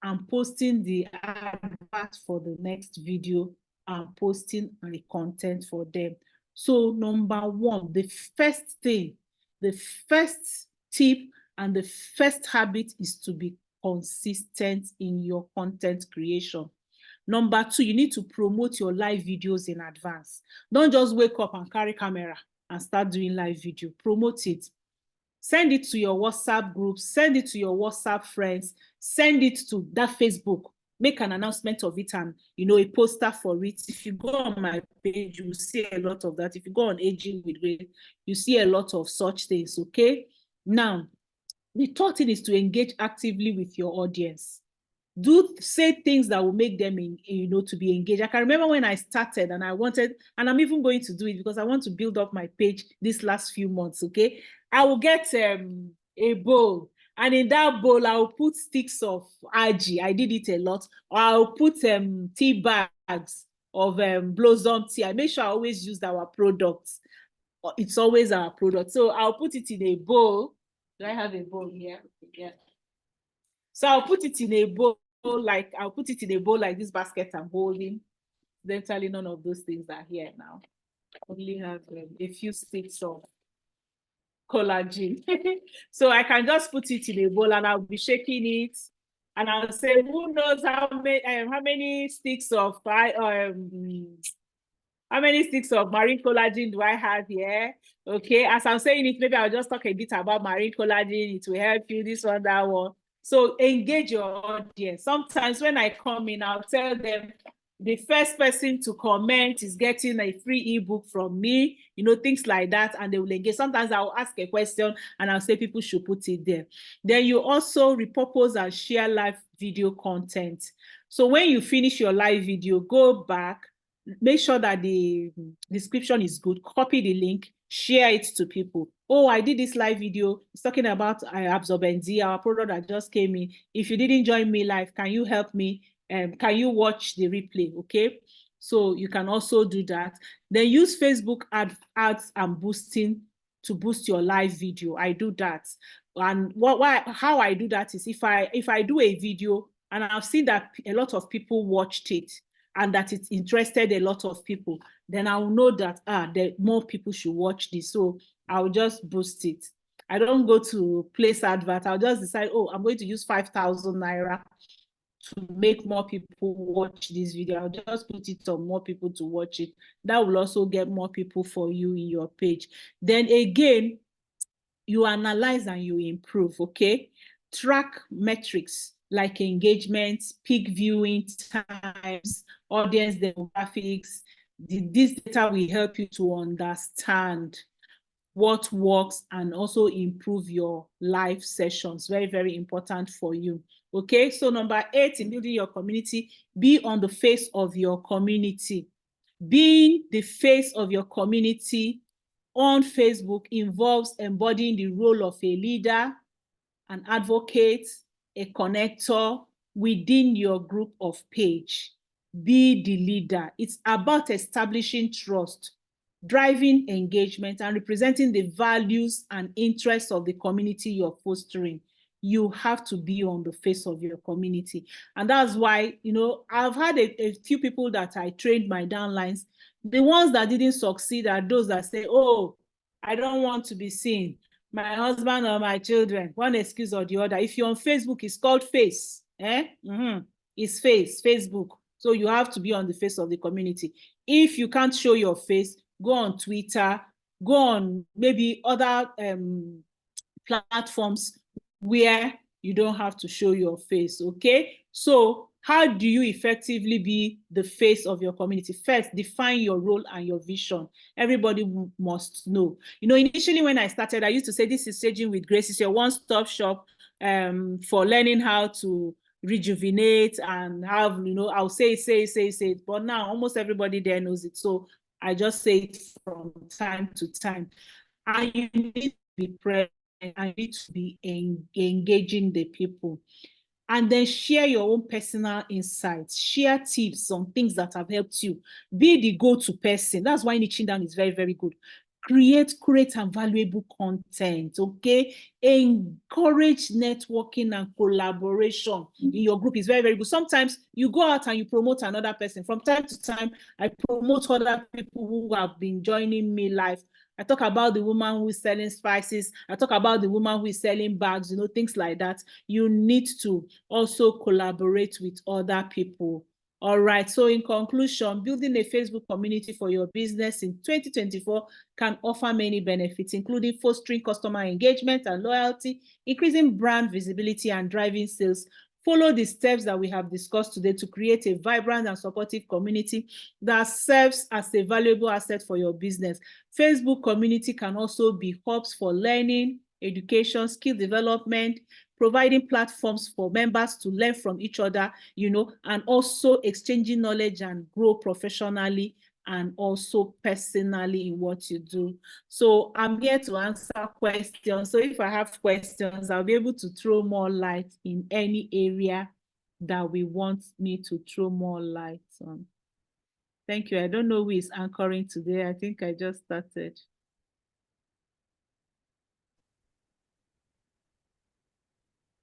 I'm posting the advert for the next video. I'm posting the content for them. So number 1, the first thing, the first tip and the first habit is to be consistent in your content creation. Number 2, you need to promote your live videos in advance. Don't just wake up and carry camera and start doing live video. Promote it. Send it to your WhatsApp group, send it to your WhatsApp friends, send it to that Facebook. Make an announcement of it and, a poster for it. If you go on my page, you see a lot of that. If you go on Aging with Grace, you see a lot of such things, okay? Now, the third thing is to engage actively with your audience. Say things that will make them, to be engaged. I can remember when I started and I wanted, and I'm even going to do it because I want to build up my page this last few months, okay? I will get a bowl And in that bowl, I'll put sticks of aji. I did it a lot. Or I'll put tea bags of blossom tea. I make sure I always use our products. It's always our product. So I'll put it in a bowl. Do I have a bowl here? Yeah. So I'll put it in a bowl, like I'll put it in a bowl like this basket I'm holding. Definitely none of those things are here now. Only have a few sticks of collagen. So I can just put it in a bowl and I'll be shaking it. And I'll say, who knows how many sticks of how many sticks of marine collagen do I have here? Okay, as I'm saying it, maybe I'll just talk a bit about marine collagen. It will help you, this one, that one. So engage your audience. Sometimes when I come in, I'll tell them the first person to comment is getting a free ebook from me, you know, things like that, and they will engage. Sometimes I'll ask a question and I'll say people should put it there. Then you also repurpose and share live video content. So when you finish your live video, go back, make sure that the description is good, copy the link, share it to people. Oh, I did this live video. It's talking about Absorbent D, our product that just came in. If you didn't join me live, can you help me? Can you watch the replay? Okay. So you can also do that. Then use Facebook ads and boosting to boost your live video. I do that. And how I do that is if I do a video and I've seen that a lot of people watched it, and that it interested a lot of people, then I'll know that more people should watch this. So I'll just boost it. I don't go to place advert. I'll just decide, oh, I'm going to use 5,000 naira to make more people watch this video. I'll just put it on more people to watch it. That will also get more people for you in your page. Then again, you analyze and you improve, okay? Track metrics like engagement, peak viewing times, audience demographics. This data will help you to understand what works and also improve your live sessions. Very, very important for you. Okay, so number 8 in building your community, be on the face of your community. Being the face of your community on Facebook involves embodying the role of a leader, an advocate, a connector within your group of page. Be the leader. It's about establishing trust, driving engagement, and representing the values and interests of the community you're fostering. You have to be on the face of your community. And that's why, you know, I've had a few people that I trained my downlines. The ones that didn't succeed are those that say, oh, I don't want to be seen. My husband or my children, one excuse or the other. If you're on Facebook, it's called face. It's face, Facebook. So you have to be on the face of the community. If you can't show your face, go on Twitter, go on maybe other platforms where you don't have to show your face, okay? So how do you effectively be the face of your community? First, define your role and your vision. Everybody must know. You know, initially when I started, I used to say, this is Staging with Grace. It's your one-stop shop for learning how to rejuvenate and have, you know, I'll say it. But now almost everybody there knows it. So I just say it from time to time. And you need to be present. I need to be engaging the people. And then share your own personal insights, share tips on things that have helped you. Be the go-to person. That's why niching down is very, very good. Create and valuable content, okay? Encourage networking and collaboration in your group is very, very good. Sometimes you go out and you promote another person. From time to time, I promote other people who have been joining me live. I talk about the woman who is selling spices. I talk about the woman who is selling bags, you know, things like that. You need to also collaborate with other people. All right. So in conclusion, building a Facebook community for your business in 2024 can offer many benefits, including fostering customer engagement and loyalty, increasing brand visibility, and driving sales. Follow the steps that we have discussed today to create a vibrant and supportive community that serves as a valuable asset for your business. Facebook community can also be hubs for learning, education, skill development, providing platforms for members to learn from each other, you know, and also exchanging knowledge and grow professionally and also personally in what you do. So I'm here to answer questions. So if I have questions, I'll be able to throw more light in any area that we want me to throw more light on. Thank you. I don't know who is anchoring today. I think I just started.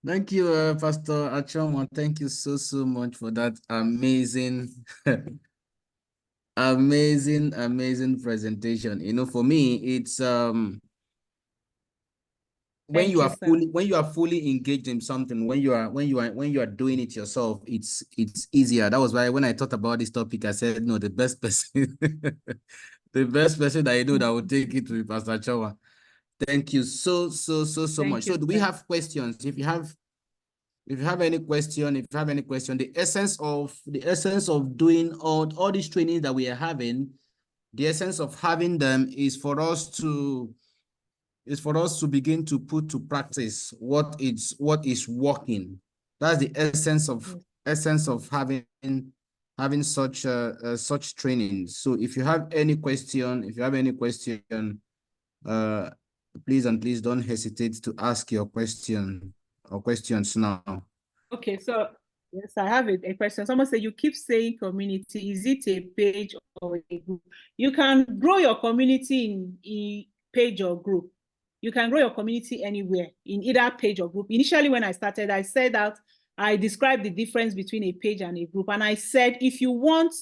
Thank you, Pastor Achonwa. Thank you so much for that amazing, amazing presentation. You know, for me, it's when you are fully engaged in something, when you are doing it yourself, it's easier. That was why when I thought about this topic, I said, no, the best person, the best person that I know that will take it to Pastor Achonwa. Thank you so much. So do we have questions? If you have any question, the essence of doing all these trainings that we are having, the essence of having them is for us to begin to put to practice what is working. That's the essence of having such training. So if you have any question, please don't hesitate to ask your question or questions now. Okay, so yes, I have a question. Someone said you keep saying community. Is it a page or a group? You can grow your community in a page or group. You can grow your community anywhere in either page or group. Initially, when I started, I said that I described the difference between a page and a group. And I said, if you want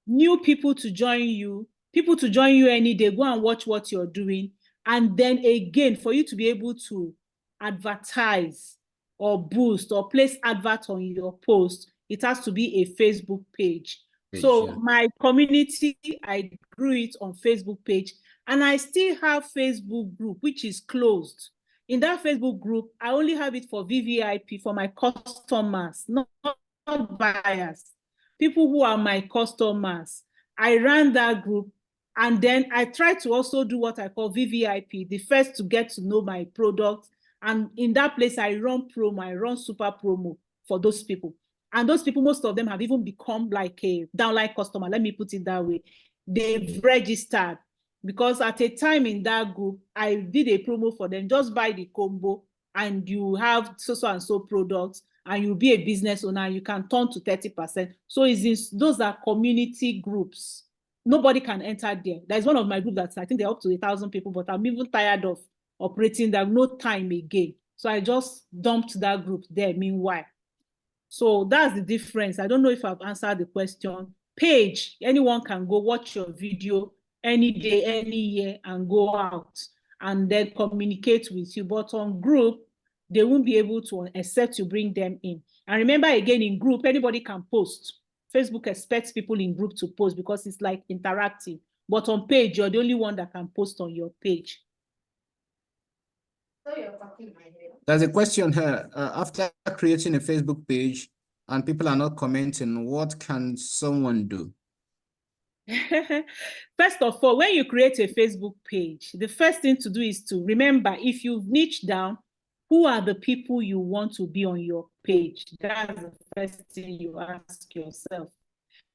new people to join you any day, go and watch what you're doing. And then again, for you to be able to advertise or boost or place advert on your post, it has to be a Facebook page. So my community, I grew it on Facebook page, and I still have Facebook group, which is closed. In that Facebook group, I only have it for VVIP, for my customers, not buyers, people who are my customers. I ran that group, and then I try to also do what I call VVIP, the first to get to know my product. And in that place, I run super promo for those people. And those people, most of them have even become like a downline customer. Let me put it that way. They've registered, because at a time in that group, I did a promo for them. Just buy the combo and you have so and so products, and you'll be a business owner, and you can turn to 30%. So those are community groups. Nobody can enter there. There's one of my groups that I think they're up to 1,000 people, but I'm even tired of operating that, no time again. So I just dumped that group there meanwhile. So that's the difference. I don't know if I've answered the question. Page, anyone can go watch your video any day, any year, and go out and then communicate with you. But on group, they won't be able to, except you bring them in. And remember, again, in group, anybody can post. Facebook expects people in group to post because it's like interactive. But on page, you're the only one that can post on your page. There's a question here. After creating a Facebook page and people are not commenting, what can someone do? First of all, when you create a Facebook page, the first thing to do is to remember, if you've niched down, who are the people you want to be on your page? That's the first thing you ask yourself.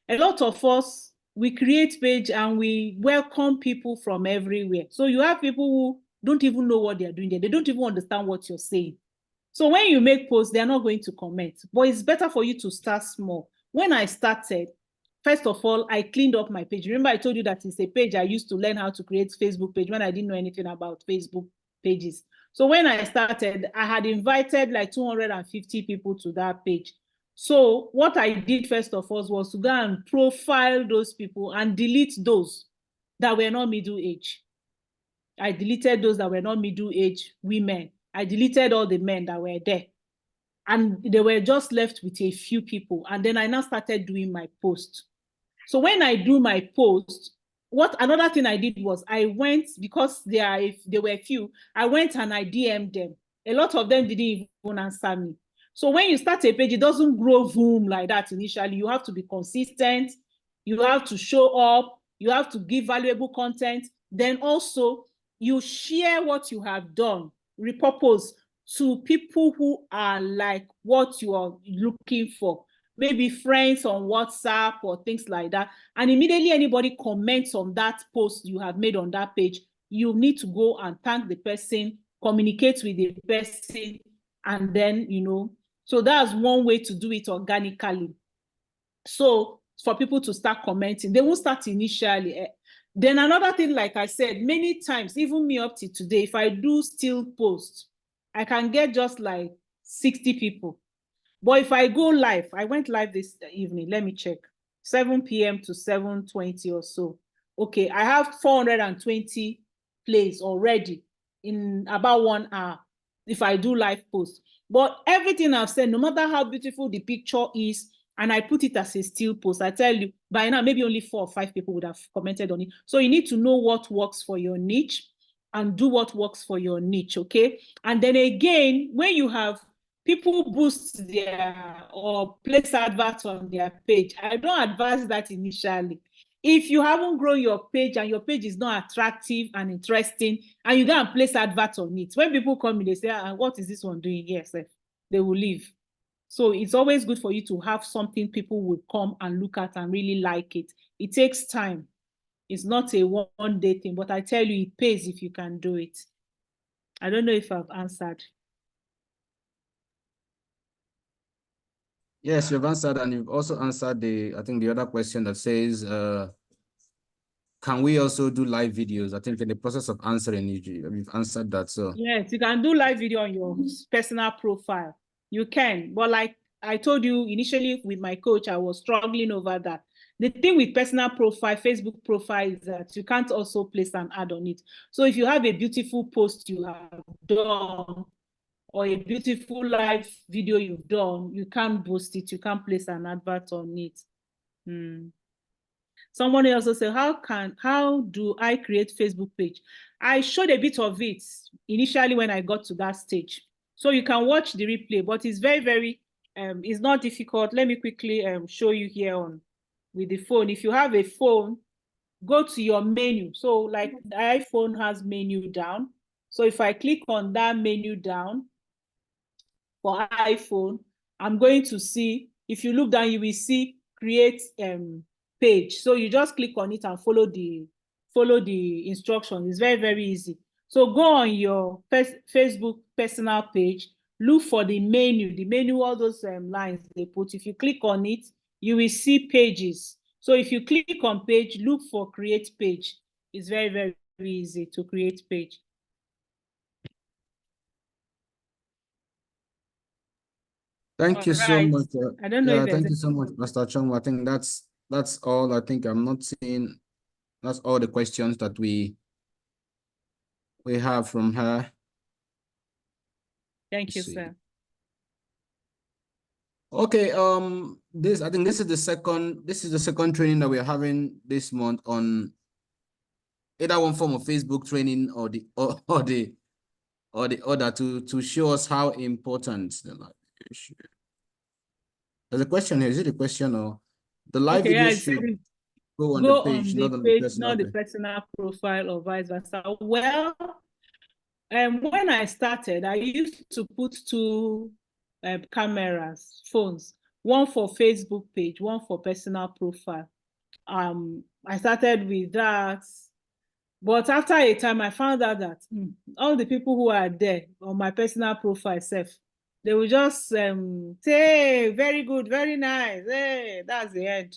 A lot of us, we create page and we welcome people from everywhere. So you have people who don't even know what they're doing there. They don't even understand what you're saying. So when you make posts, they're not going to comment. But it's better for you to start small. When I started, first of all, I cleaned up my page. Remember, I told you that it's a page I used to learn how to create Facebook page when I didn't know anything about Facebook pages. So when I started, I had invited like 250 people to that page. So what I did first of all was to go and profile those people and delete those that were not middle age. I deleted those that were not middle age women. I deleted all the men that were there. And they were just left with a few people. And then I now started doing my post. So when I do my post, another thing I did was I went, because there were few, I went and I DM'd them. A lot of them didn't even answer me. So when you start a page, it doesn't grow boom like that initially. You have to be consistent. You have to show up. You have to give valuable content. Then also, you share what you have done, repurpose to people who are like what you are looking for. maybe friends on WhatsApp or things like that, and immediately anybody comments on that post you have made on that page, you need to go and thank the person, communicate with the person, and then, so that's one way to do it organically. So for people to start commenting, they won't start initially. Then another thing, like I said, many times, even me up to today, if I do still post, I can get just like 60 people. But if I go live, I went live this evening, let me check, 7 p.m. to 7:20 or so. Okay, I have 420 plays already in about 1 hour if I do live post. But everything I've said, no matter how beautiful the picture is, and I put it as a still post, I tell you, by now, maybe only 4 or 5 people would have commented on it. So you need to know what works for your niche and do what works for your niche, okay? And then again, when you have people boost their or place adverts on their page, I don't advise that initially. If you haven't grown your page and your page is not attractive and interesting, and you go and place adverts on it, when people come in, they say, what is this one doing here? Yes, they will leave. So it's always good for you to have something people will come and look at and really like it. It takes time. It's not a one-day thing, but I tell you, it pays if you can do it. I don't know if I've answered. Yes, you've answered, and you've also answered the other question that says, can we also do live videos? I think in the process of answering, you've answered that. So yes, you can do live video on your personal profile. You can, but like I told you initially with my coach, I was struggling over that. The thing with personal profile, Facebook profile, is that you can't also place an ad on it. So if you have a beautiful post you have done or a beautiful live video you've done, you can't boost it. You can't place an advert on it. Someone also said, how do I create Facebook page? I showed a bit of it initially when I got to that stage. So you can watch the replay, but it's very, it's not difficult. Let me quickly show you here on with the phone. If you have a phone, go to your menu. So like the iPhone has menu down. So if I click on that menu down for iPhone, I'm going to see, if you look down, you will see create page. So you just click on it and follow the instructions. It's very easy. So go on your Facebook personal page, look for the menu, all those lines they put. If you click on it, you will see pages. So if you click on page, look for create page. It's very easy to create page. thank you so much. I don't know if thank you so much, Pastor Achonwa. I think that's all. I think I'm not seeing. That's all the questions that we have from her. Thank you, sir. Okay, I think this is the second training that we're having this month on either one form of Facebook training or the other to show us how important the live video should. There's a question here. Is it a question or the live video should go on the page, not on the personal profile or vice versa? Well, when I started, I used to put 2 cameras, phones, one for Facebook page, one for personal profile. I started with that, but after a time, I found out that all the people who are there on my personal profile they will just say, hey, very good, very nice, hey, that's the end.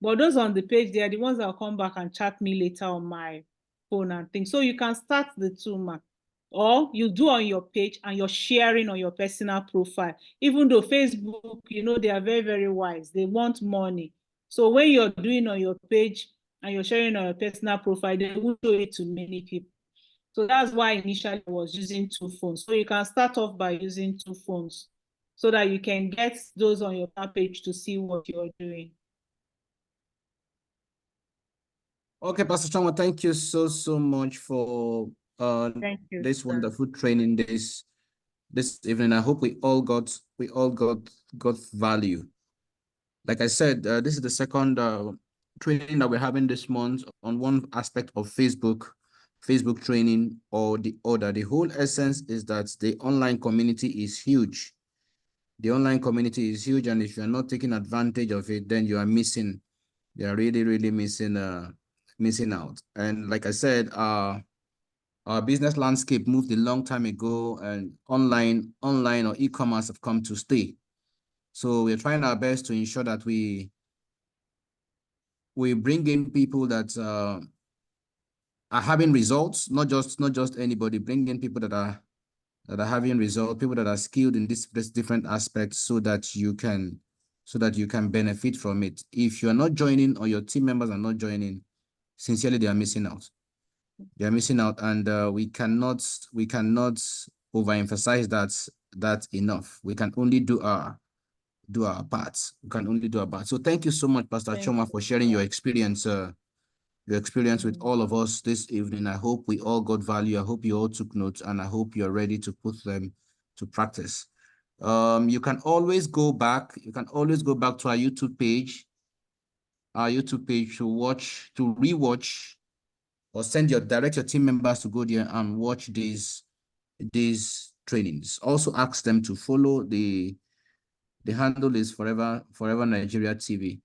But those on the page, they are the ones that will come back and chat me later on my phone and things. So you can start the 2, man. Or you do on your page and you're sharing on your personal profile. Even though Facebook, they are very wise. They want money. So when you're doing on your page and you're sharing on your personal profile, they will show it to many people. So that's why initially I was using 2 phones. So you can start off by using 2 phones so that you can get those on your page to see what you're doing. Okay, Pastor Achonwa, thank you so much for this wonderful training this evening. I hope we all got value. Like I said, this is the second training that we're having this month on one aspect of Facebook training or the other. The whole essence is that the online community is huge. The online community is huge, and if you're not taking advantage of it, then you are missing. You are really, really missing out. And like I said, our business landscape moved a long time ago, and online or e-commerce have come to stay. So we're trying our best to ensure that we bring in people that are having results, not just anybody. Bring in people that are having results, people that are skilled in this different aspects, so that you can benefit from it. If you're not joining, or your team members are not joining, sincerely, they are missing out. They are missing out, and we cannot overemphasize that enough. We can only do our parts. We can only do our part. So thank you so much, Pastor Achonwa, for sharing your experience. With all of us this evening. I hope we all got value. I hope you all took notes, and I hope you're ready to put them to practice. You can always go back. You can always go back to our YouTube page to rewatch, or direct your team members to go there and watch these trainings. Also ask them to follow the handle is Forever Nigeria TV.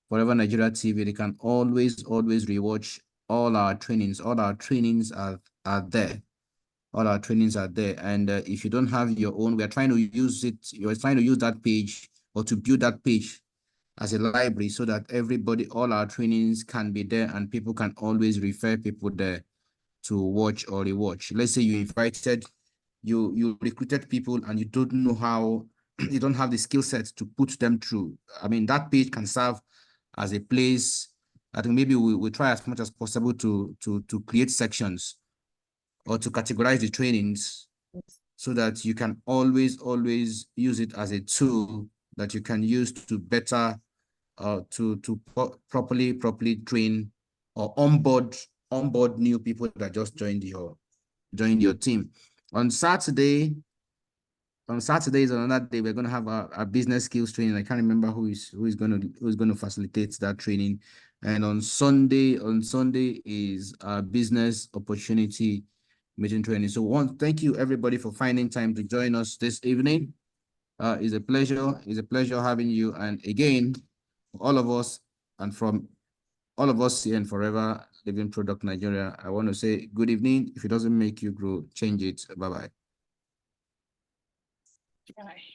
Forever Nigeria TV. They can always rewatch all our trainings. All our trainings are there. All our trainings are there. And if you don't have your own, we are trying to use it. You're trying to use that page, or to build that page as a library, so that all our trainings can be there, and people can always refer people there to watch or rewatch. Let's say you recruited people, and you don't know how, you don't have the skill set to put them through. I mean, that page can serve as a place. I think maybe we try as much as possible to create sections, or to categorize the trainings, so that you can always use it as a tool that you can use to better properly train, or onboard new people that just joined your team. On Saturday is another day. We're going to have a business skills training. I can't remember who is going to facilitate that training. And on Sunday is a business opportunity meeting training. So thank you everybody for finding time to join us this evening. It's a pleasure having you. And again, all of us, and from all of us here in Forever Living Product Nigeria, I want to say good evening. If it doesn't make you grow, change it. Bye-bye. Bye.